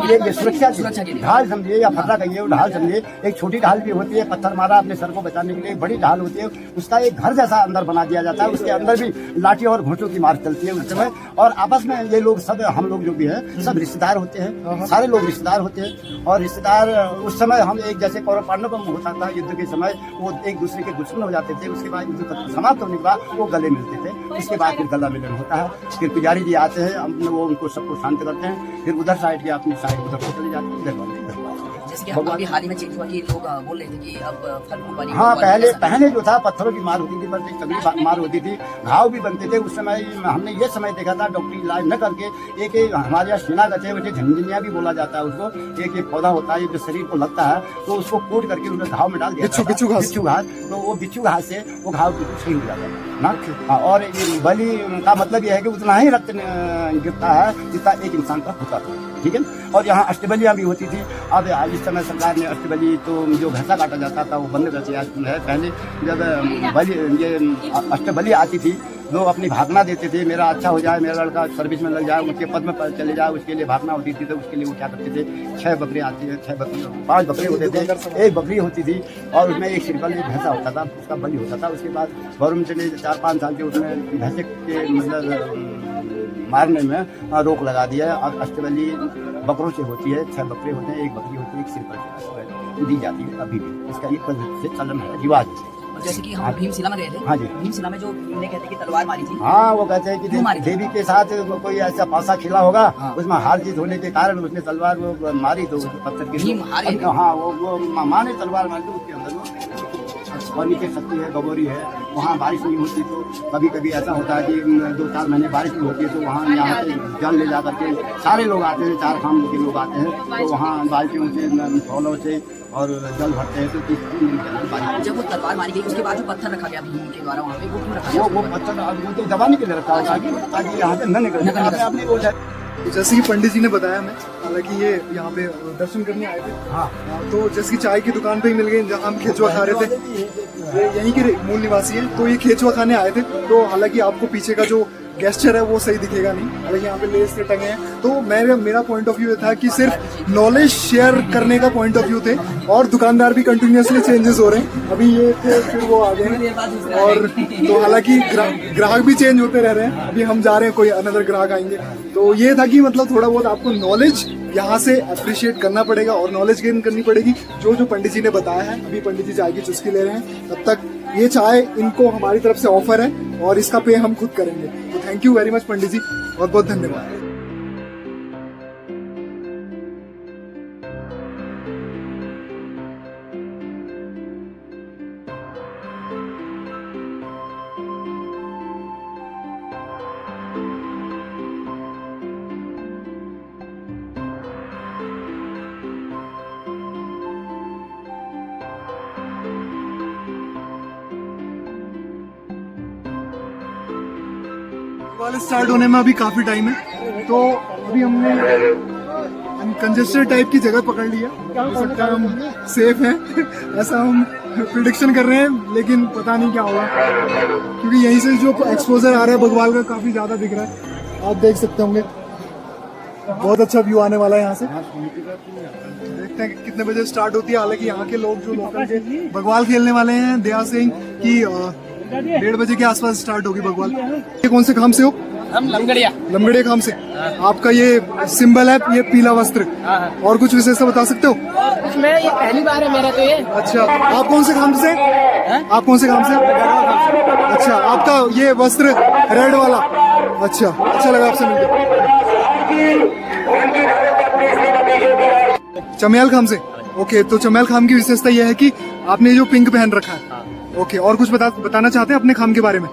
हैं। ये सुरक्षा की ढाल समझिए या फर्रा कहिए, वो ढाल समझिए। एक छोटी ढाल भी होती है, पत्थर मारा अपने सर को बचाने के लिए, एक बड़ी ढाल होती है, उसका एक घर जैसा अंदर बना दिया जाता है, उसके अंदर भी लाठी और घोंटों की मार चलती है उस समय। और आपस में ये लोग सब, हम लोग जो भी है सब रिश्तेदार होते हैं, सारे लोग रिश्तेदार होते हैं। और रिश्तेदार उस समय हम एक जैसे कौरव पांडव का होता था युद्ध के समय, वो एक दूसरे के दुश्मन हो जाते थे, उसके बाद युद्ध समाप्त होने के बाद वो गले मिलते थे, इसके बाद फिर गला मिलन होता है। फिर पुजारी जी आते हैं, वो उनको सबको शांत करते हैं, फिर उधर साइड के अपनी साइड उधर को चले जाते हैं, इधर वाले इधर। जैसे कि अभी हाल ही में चेंज हुआ कि लोग बोल रहे थे कि अब फल हाँ, पहले जो था पत्थरों की मार होती थी, पर तगड़ी मार होती थी, घाव भी बनते थे। उस समय हमने ये समय देखा था, डॉक्टरी इलाज न करके एक हमारे यहाँ सेना गचे वैसे झंझनिया भी बोला जाता है उसको, एक पौधा होता है जो शरीर को लगता है, तो उसको कूट करके उसमें घाव में डाल दिया, बिच्छू घास। तो वो बिच्छू घास से वो घाव बिल्कुल सही हो जाता है ना। और बलि का मतलब यह है कि उतना ही रक्त गिरता है जितना एक इंसान का होता था, ठीक है। और यहाँ अष्टबलियाँ भी होती थी। अब इस समय सरकार ने अष्टबली तो जो भैंसा काटा जाता था वो बंद कर दिया है। पहले जब ये अष्टबली आती थी, लोग अपनी भागना देते थे, मेरा अच्छा हो जाए, मेरा लड़का सर्विस में लग जाए, उसके पद में चले जाए, उसके लिए भागना होती थी। तो उसके लिए वो क्या करते थे, 6 बकरे आती है, 5 बकरे होते थे, एक बकरी होती थी और उसमें एक सिरकल एक भैंसा होता था, उसका बलि होता था। उसके बाद गवर्नमेंट ने 4-5 साल के उसमें भैंसे के मतलब मारने में रोक लगा दिया है। और अष्टबली बकरों से होती है, 6 बकरे होते हैं, 1 बकरी होती है, एक सिर पर दी जाती है अभी भी। इसका एक से चलन है, रिवाज है। और जैसे कि हम भीमशिला में गए थे, हाँ जी। भीमशिला में जो भीम ने कहते कि तलवार मारी थी, हाँ, वो कहते हैं क्यों मारी कि थी? देवी के साथ कोई ऐसा पासा खिला होगा, हाँ। उसमें हार जीत होने के कारण उसने तलवार वो मारी, तो पत्थर की भीम हारे थे। हाँ, वो माँ ने तलवार मारी, तो उसके अंदर वो और नीचे शक्ति है, गगोरी है। वहाँ बारिश नहीं होती तो कभी कभी ऐसा होता है कि 2-4 महीने बारिश नहीं होती है, तो वहाँ यहाँ से जल ले जा करके सारे लोग आते हैं, 4 खाम के लोग आते हैं, तो वहाँ बाल्टियों से, फौलों से और जल भरते हैं। तो 3 दिन के अंदर जब वो तलवार मारी गई उसके बाद जो पत्थर रखा गया भीम के द्वारा वहाँ पे, वो क्यों रखा गया? वो पत्थर वो तो दबाने के लिए रखा होगा ताकि यहाँ से न निकले, अपने वो जाए। तो जैसे कि पंडित जी ने बताया हमें, हालांकि ये यहाँ पे दर्शन करने आए थे, हाँ। तो जैसे कि चाय की दुकान पे ही मिल गए जहाँ हम खेचुआ खा रहे थे। ये यहीं के मूल निवासी हैं, तो ये खेचुआ खाने आए थे। तो हालांकि आपको पीछे का जो गेस्चर है वो सही दिखेगा नहीं, हालांकि यहाँ पे लेस से टंगे हैं। तो मेरा पॉइंट ऑफ व्यू ये था कि सिर्फ नॉलेज शेयर करने का पॉइंट ऑफ व्यू थे, और दुकानदार भी कंटिन्यूअसली चेंजेस हो रहे हैं। अभी ये थे, फिर वो आ गए, और तो हालांकि ग्राहक भी चेंज होते रह रहे हैं। अभी हम जा रहे हैं, कोई अनदर ग्राहक आएंगे। तो ये था कि मतलब थोड़ा बहुत आपको नॉलेज यहाँ से अप्रिशिएट करना पड़ेगा और नॉलेज गेन करनी पड़ेगी, जो पंडित जी ने बताया है। अभी पंडित जी चाय की चुस्की ले रहे हैं, तब तक ये चाय इनको हमारी तरफ से ऑफर है और इसका पे हम खुद करेंगे। तो थैंक यू वेरी मच पंडित जी, बहुत बहुत धन्यवाद। वाले स्टार्ट होने में अभी काफी टाइम है, तो अभी हमने कंजेस्टेड टाइप की जगह पकड़ ली है। हो सकता है हम सेफ हैं ऐसा हम प्रिडिक्शन कर रहे हैं, लेकिन पता नहीं क्या होगा, क्योंकि यहीं से जो एक्सपोजर आ रहा है बगवाल का काफी ज्यादा दिख रहा है। आप देख सकते होंगे, बहुत अच्छा व्यू आने वाला है यहाँ से। देखते हैं कि कितने बजे स्टार्ट होती है। हालांकि यहाँ के लोग जो लोकल के बगवाल खेलने वाले हैं, दे आर सेइंग कि 1:30 बजे के आसपास स्टार्ट होगी बगवाल। ये कौन से खाम से हो? हम लमगड़िया खाम से। आपका ये सिंबल है, ये पीला वस्त्र, और कुछ विशेषता बता सकते हो? उसमें ये पहली बार है मेरा तो ये। अच्छा, आप कौन से खाम से? आप कौन से खाम से? अच्छा, आपका ये वस्त्र रेड वाला। अच्छा लगा आपसे मिलकर। चमेल खाम से। ओके, तो चमेल खाम की विशेषता यह है कि आपने जो पिंक पहन रखा है। ओके, और कुछ बताना चाहते हैं अपने खाम के बारे में?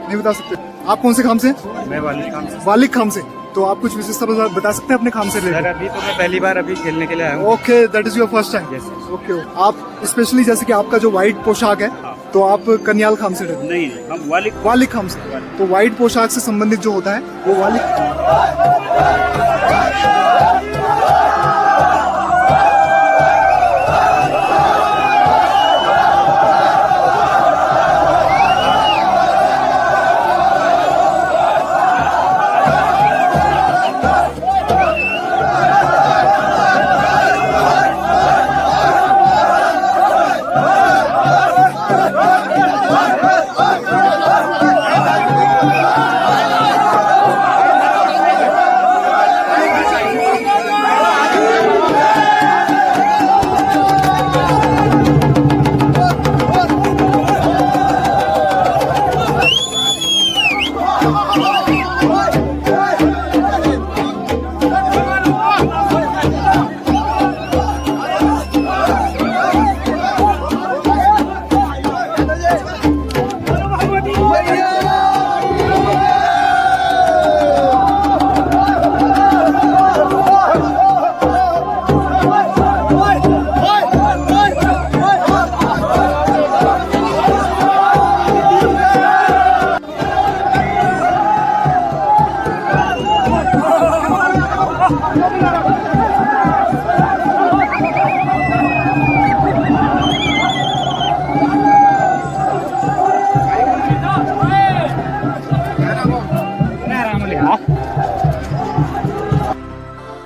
नहीं बता सकते। आप कौन से खाम से? मैं वालिक खाम से। वालिक खाम से। तो आप कुछ विशेषता बता सकते हैं अपने खाम से रिलेटेड? अभी तो मैं पहली बार अभी खेलने के लिए आया हूँ। Okay, that is your first time. Okay, आप स्पेशली जैसे कि आपका जो व्हाइट पोशाक है, तो आप कन्याल खाम से रहते? नहीं, हम वालिक खाम से। तो व्हाइट पोशाक से संबंधित जो होता है वो वालिक।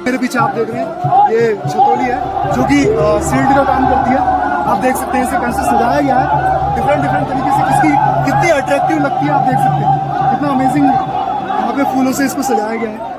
मेरे पीछे आप देख रहे हैं ये छतौली है जो कि सील्ड का काम करती है। आप देख सकते हैं इसे कैसे सजाया गया है डिफरेंट तरीके से, कितनी अट्रैक्टिव लगती है। आप देख सकते हैं कितना अमेजिंग यहाँ पे फूलों से इसको सजाया गया है।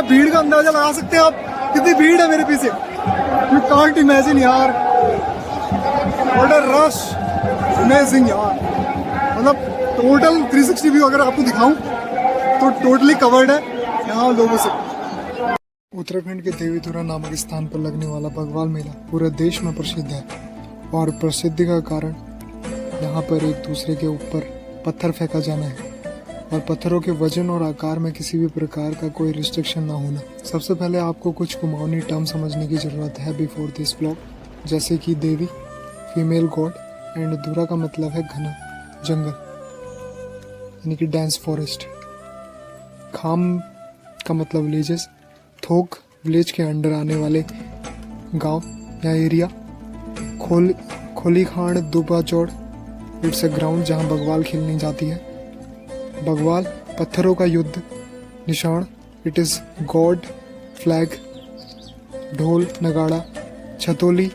भीड़ का अंदाजा लगा सकते हैं आप, कितनी भीड़ है मेरे पीछे। यू कांट इमेजिन यार, व्हाट अ रश, अमेजिंग यार। मतलब टोटल 360 व्यू अगर आपको दिखाऊं तो टोटली कवर्ड है यहाँ लोगों से। उत्तराखंड के देवीधुरा नामक स्थान पर लगने वाला बगवाल मेला पूरे देश में प्रसिद्ध है और प्रसिद्धि का कारण यहाँ पर एक दूसरे के ऊपर पत्थर फेंका जाना है और पत्थरों के वजन और आकार में किसी भी प्रकार का कोई रिस्ट्रिक्शन ना होना। सबसे पहले आपको कुछ कुमाऊनी टर्म समझने की जरूरत है बिफोर दिस ब्लॉग, जैसे कि देवी, फीमेल गॉड एंड धुरा का मतलब है घना जंगल यानी कि डेंस फॉरेस्ट। खाम का मतलब विलेजेस, थोक विलेज के अंडर आने वाले गांव या एरिया, खोली खांड दुबा चौड़, इट्स अ ग्राउंड जहां बगवाल खेलनी जाती है। बगवाल पत्थरों का युद्ध निशान, इट इज गॉड फ्लैग। ढोल नगाड़ा, छतोली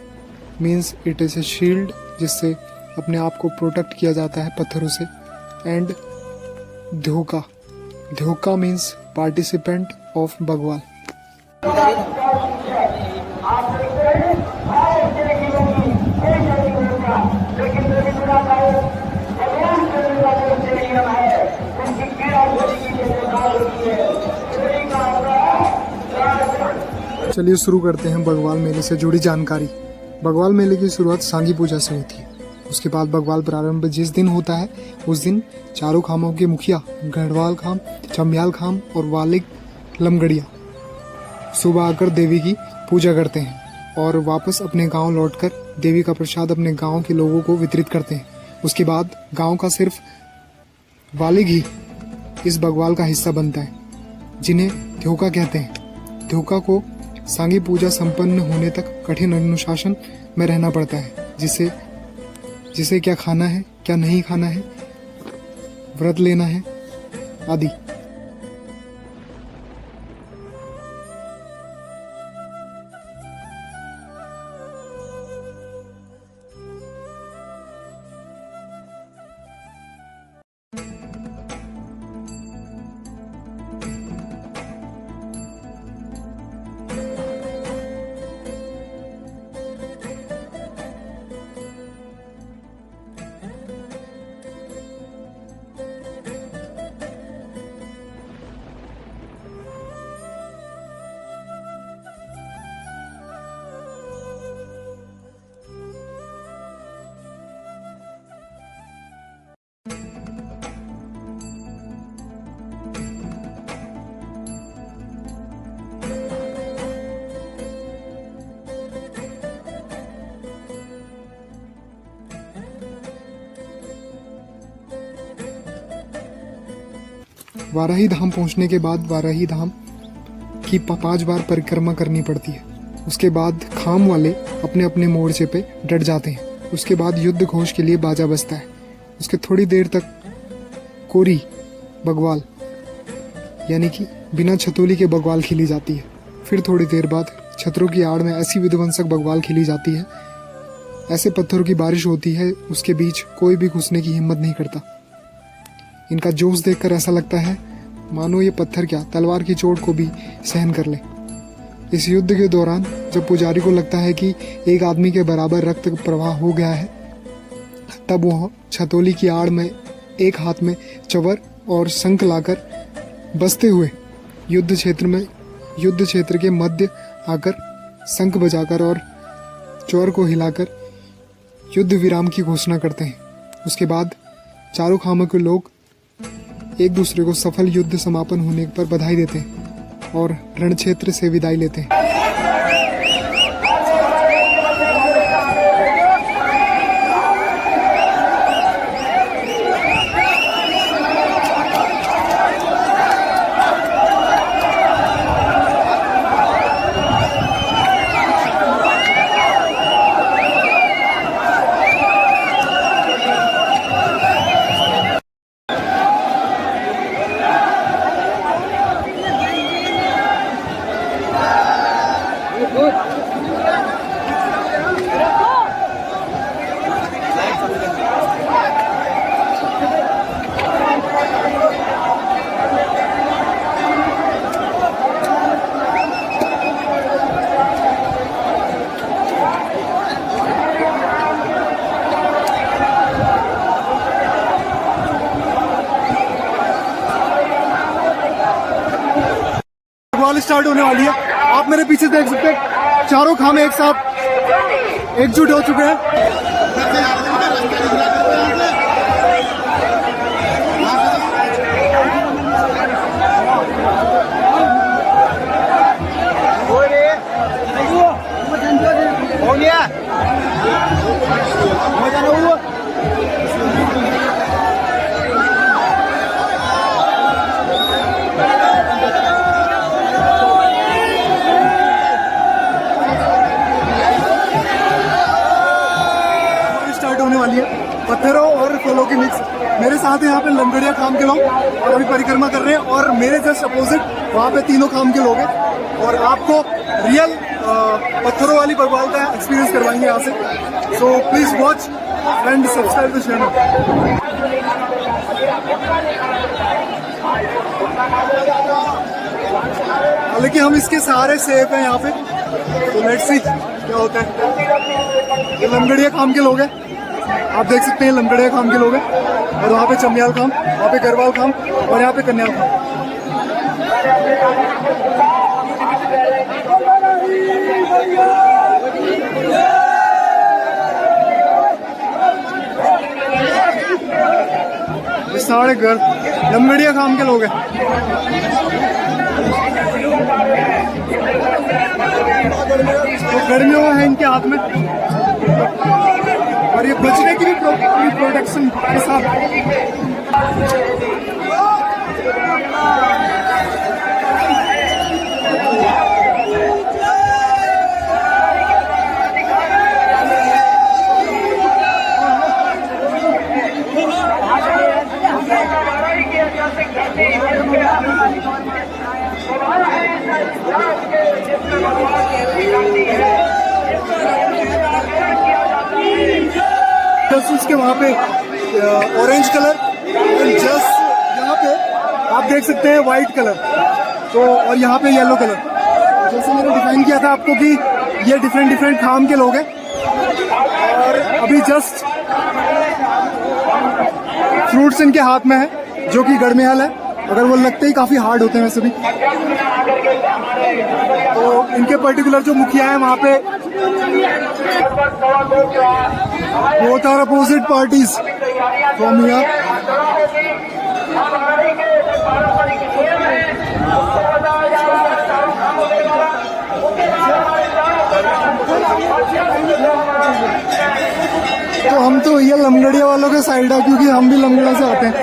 means it is a shield जिससे अपने आप को प्रोटेक्ट किया जाता है पत्थरों से। एंड ध्योका, ध्योका मीन्स पार्टिसिपेंट ऑफ बगवाल। चलिए शुरू करते हैं बगवाल मेले से जुड़ी जानकारी। बगवाल मेले की शुरुआत सांगी पूजा से होती है। उसके बाद बगवाल प्रारंभ जिस दिन होता है उस दिन चारों खामों के मुखिया गढ़वाल खाम, चम्याल खाम और वालिक लमगड़िया सुबह आकर देवी की पूजा करते हैं और वापस अपने गांव लौटकर देवी का प्रसाद अपने गांव के लोगों को वितरित करते हैं। उसके बाद गांव का सिर्फ वालिक ही इस बगवाल का हिस्सा बनता है, जिन्हें ध्योका कहते हैं। ध्योका को सांगी पूजा संपन्न होने तक कठिन अनुशासन में रहना पड़ता है, जिसे क्या खाना है, क्या नहीं खाना है, व्रत लेना है आदि। वाराही धाम पहुंचने के बाद वाराही धाम की 5 बार परिक्रमा करनी पड़ती है। उसके बाद खाम वाले अपने अपने मोर्चे पे डट जाते हैं। उसके बाद युद्ध घोष के लिए बाजा बजता है। उसके थोड़ी देर तक कोरी बग्वाल यानी कि बिना छतोली के बग्वाल खिली जाती है। फिर थोड़ी देर बाद छतरों की आड़ में ऐसी विध्वंसक बग्वाल खिली जाती है, ऐसे पत्थरों की बारिश होती है, उसके बीच कोई भी घुसने की हिम्मत नहीं करता। इनका जोश देखकर ऐसा लगता है मानो ये पत्थर क्या तलवार की चोट को भी सहन कर ले। इस युद्ध के दौरान जब पुजारी को लगता है कि एक आदमी के बराबर रक्त प्रवाह हो गया है, तब वह छतोली की आड़ में एक हाथ में चवर और शंख लाकर बसते हुए युद्ध क्षेत्र के मध्य आकर शंख बजाकर और चवर को हिलाकर युद्ध विराम की घोषणा करते हैं। उसके बाद चारों खामों के लोग एक दूसरे को सफल युद्ध समापन होने पर बधाई देते हैं और रण क्षेत्र से विदाई लेते हैं। बग्वाल स्टार्ट होने वाली है। आप मेरे पीछे देख सकते हैं चारों खामे एक साथ एकजुट हो चुके हैं। हो गया स्टार्ट होने वाली है। पत्थरों और फलों की मिक्स। मेरे साथ यहाँ पे लंगड़िया खाम के लोग और अभी परिक्रमा कर रहे हैं और मेरे जस्ट अपोजिट वहाँ पे तीनों खाम के लोग हैं और आपको रियल पत्थरों वाली बग्वाल का एक्सपीरियंस करवाएंगे यहाँ से। So please watch and subscribe the channel. हालांकि हम इसके सहारे सेफ हैं यहाँ पे, तो लेट्स सी क्या होता है। ये लंगड़िया खाम के लोग हैं, आप देख सकते हैं लंगड़िया खाम के लोग हैं और वहाँ पे चमियाल खाम, वहाँ पे गरवाल खाम और यहाँ पे कन्याल खाम। ये सारे घर लंगड़िया खाम के लोग हैं। तो गर्मियों है इनके हाथ में और ये बचने की भी प्रोटेक्शन के साथ। उसके वहाँ पे ऑरेंज कलर जस्ट यहाँ पे आप देख सकते हैं वाइट कलर, तो और यहाँ पे येलो कलर। जैसे मैंने डिफाइन किया था आपको कि ये डिफरेंट खाम के लोग हैं और अभी जस्ट फ्रूट्स इनके हाथ में है जो कि गड़मेहाल है। अगर वो लगते ही काफी हार्ड होते हैं वैसे भी। तो इनके पर्टिकुलर जो मुखिया है वहाँ पे both are opposite parties from here. तो हम तो ये लमगड़िया वालों के साइड है क्योंकि हम भी लमगड़ा से आते हैं।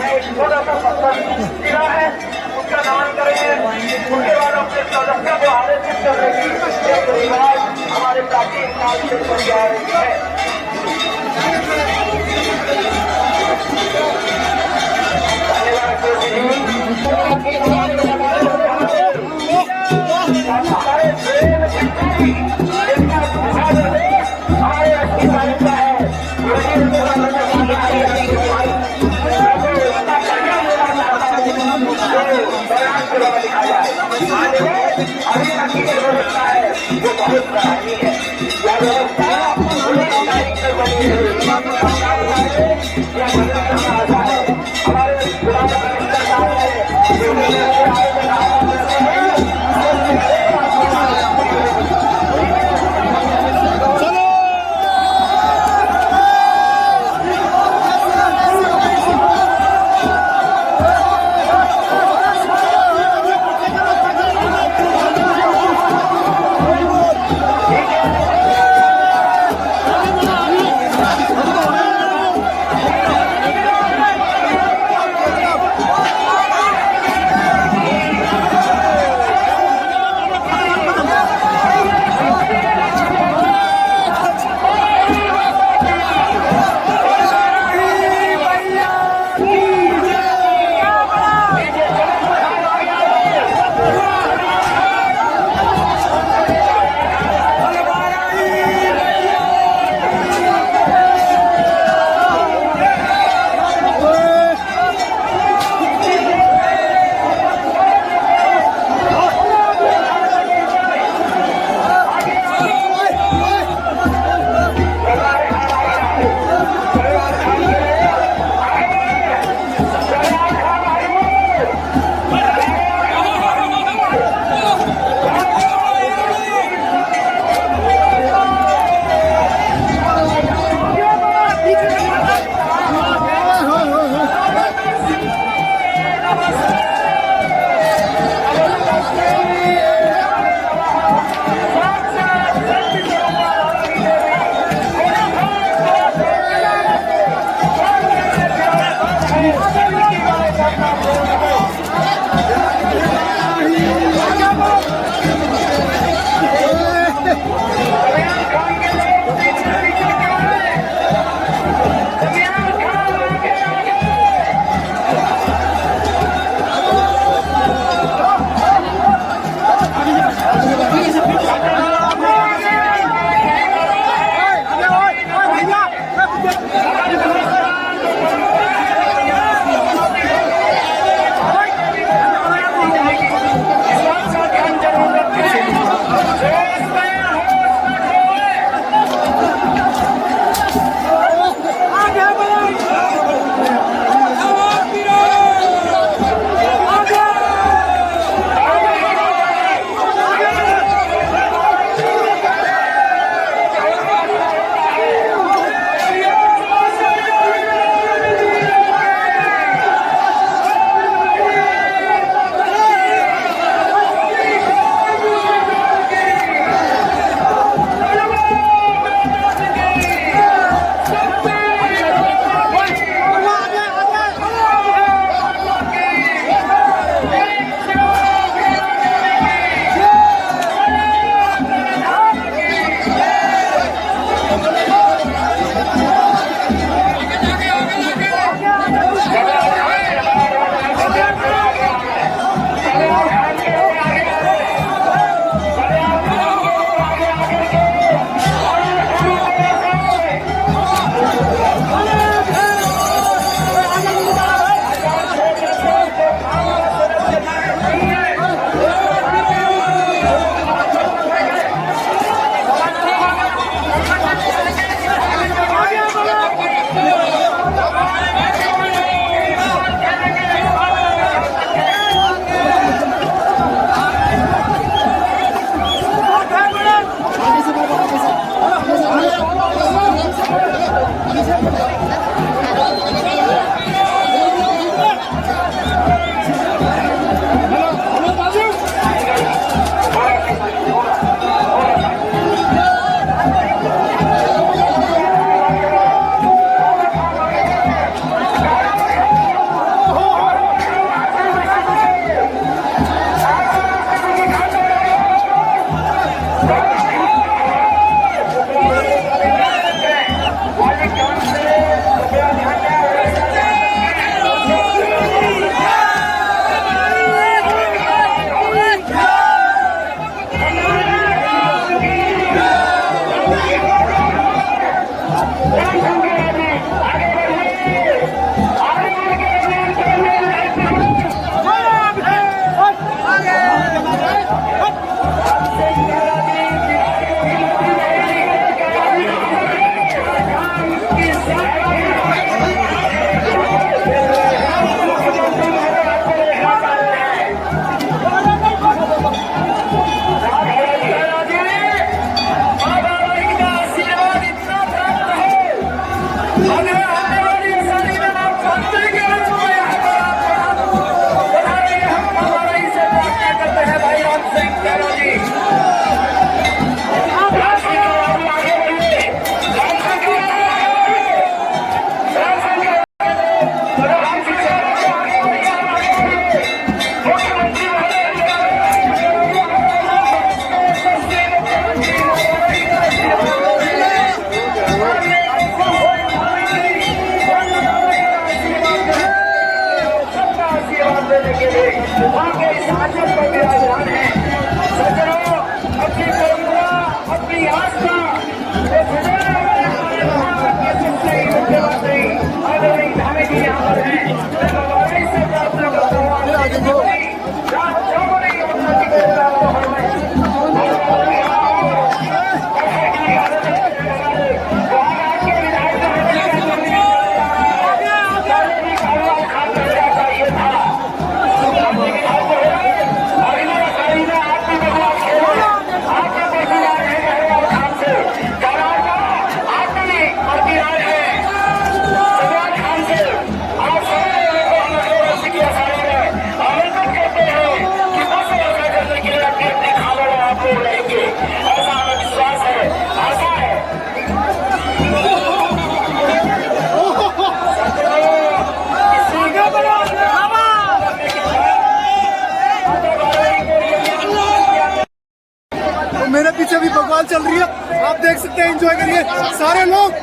मेरे पीछे भी बकवाल चल रही है, आप देख सकते हैं, एंजॉय करिए सारे लोग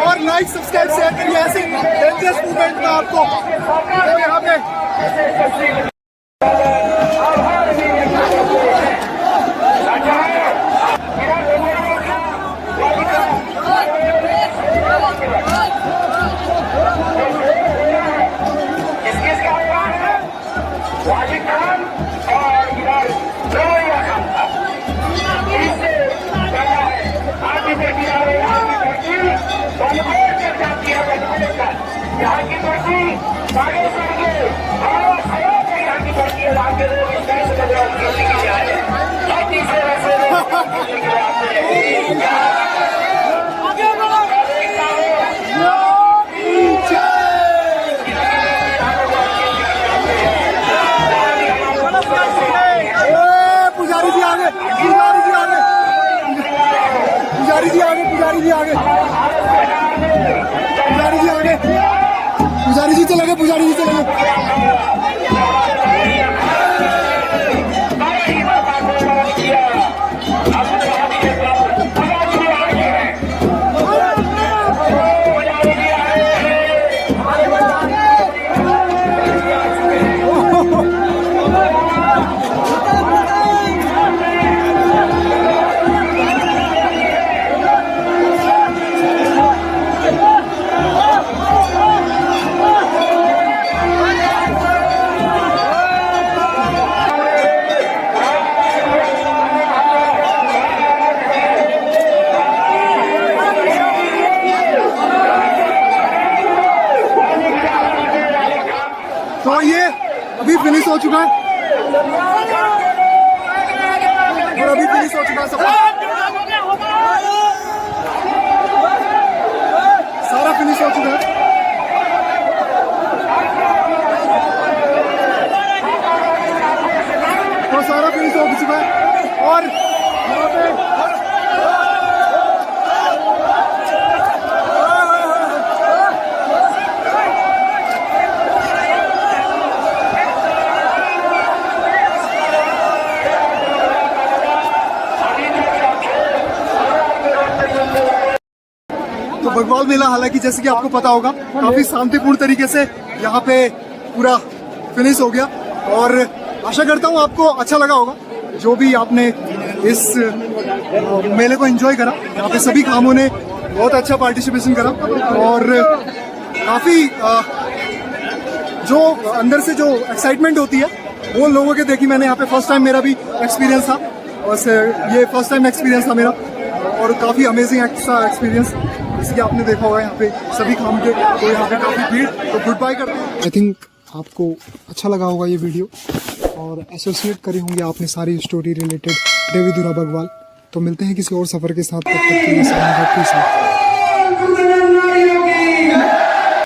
और लाइक सब्सक्राइब शेयर करिए ऐसे डेंजरस मूवमेंट में आपको यहाँ पे। पुजारी जी आगे, पुजारी जी आगे, पुजारी जी आगे, पुजारी जी आगे, पुजारी जी आगे, पुजारी जी चले गए, पुजारी जी चले गए। तो ये अभी फिनिश हो चुका है और अभी फिनिश हो चुका है, सारा फिनिश हो चुका है। तो सारा फिनिश हो चुका है और यहाँ पे तो बगवाल मेला, हालांकि जैसे कि आपको पता होगा, काफी शांतिपूर्ण तरीके से यहाँ पे पूरा फिनिश हो गया और आशा करता हूँ आपको अच्छा लगा होगा जो भी आपने इस मेले को एंजॉय करा। यहाँ पे सभी कामों ने बहुत अच्छा पार्टिसिपेशन करा और काफी जो अंदर से जो एक्साइटमेंट होती है वो लोगों के देखी मैंने यहाँ पे फर्स्ट टाइम, मेरा भी एक्सपीरियंस था बस ये फर्स्ट टाइम एक्सपीरियंस था मेरा और काफ़ी अमेजिंग एक्सपीरियंस, जैसे कि आपने देखा होगा यहाँ पे सभी काम के, तो यहाँ पे काफ़ी भीड़, तो गुड बाय करते हैं। आई थिंक आपको अच्छा लगा होगा ये वीडियो और एसोसिएट करी होंगी आपने सारी स्टोरी रिलेटेड देवीधुरा बगवाल। तो मिलते हैं किसी और सफ़र के साथ, तब तक के लिए